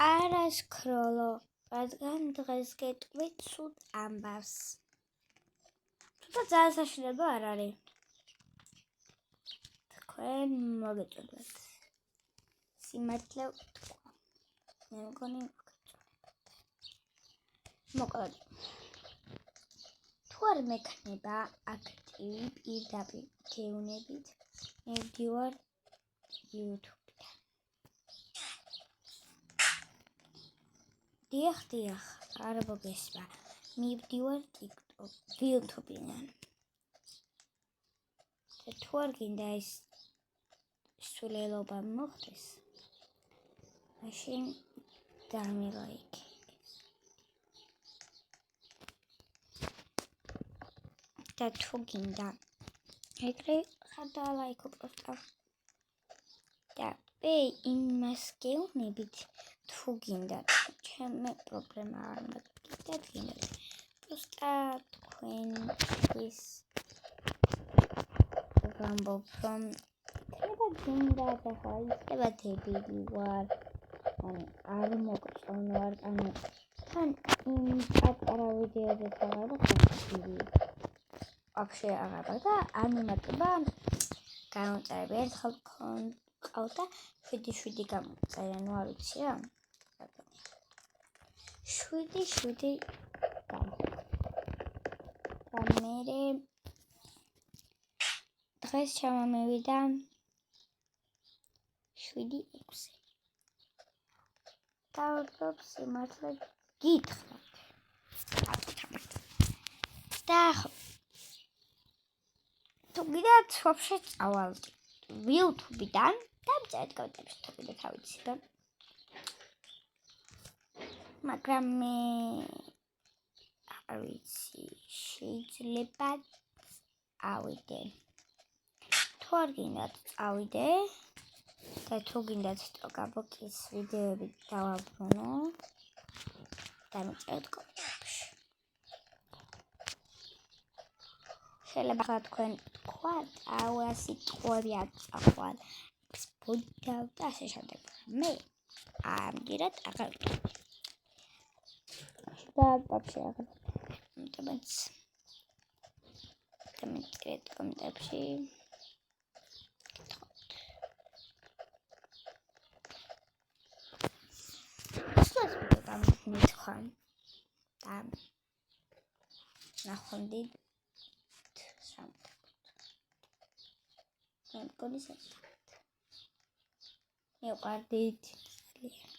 არა სკროლო, რადგან დღეს გეტყვით ცუდ ამბავს. თუმცა ძალიან საშინელება არ არის. თქვენ მოგეჭოდათ. სიმართლე ვთქვა. მე მგონი მოკლედ. თუ არ მექნება აქტივი პირდაპირ გეუნებით, მივდივარ YouTube-დან. დიახ, არ მოგესმა. მივდივარ YouTube-დან. თუ არ გინდა ეს სულელობა მოხდეს, მაშინ დამილაიქე. და თუ გინდა ეგრე ხარ დალაიქო პროსტა. და მე იმას გეუბნებით, თუ გინდა ჩემი პრობლემა არ მაგდეთ გინდათ. პროსტა თქვენთვის ვამბობ, რომ იქნება გინდა და ხაიხება დებილი ვარ. არ მოგწონვარ, თან იმ პატარა ვიდეოზე დავარ ხასირი. вообще აღარ და არ მიმატება გამომწერები. ერთხელ ყავდა 7 გამოწერა, ნუ არ ვიცი რა. 7 და მე დღეს ჩამომივიდა 7-6. და ვფიქრობ სიმართლე გითხრათ. და თუ გიდათ вообще წავალდი YouTube-დან და მწერეთ კომენტარებში თუ გიდათ ავიცი. მაგრამ მე არ ვიცი, შეიძლება ავიდე. თუ არ გინდათ წავიდე და თუ გინდათ ტოკაბოკის ვიდეოები დავაბრუნო და მწერეთ კომენტარებში. შეიძლება ხა თქვენ თქვათ, რა სიტყვები აწახვალ, სპოდავ და ასე შემდეგ. მე ამგერად აღარ ვიტყვი. და вообще აღარ მომწონს. და მეწერეთ კომენტარებში. სულ გამომიცხან და ნახონდი მეგონის ერთად. მე ვყავდით ძალიან.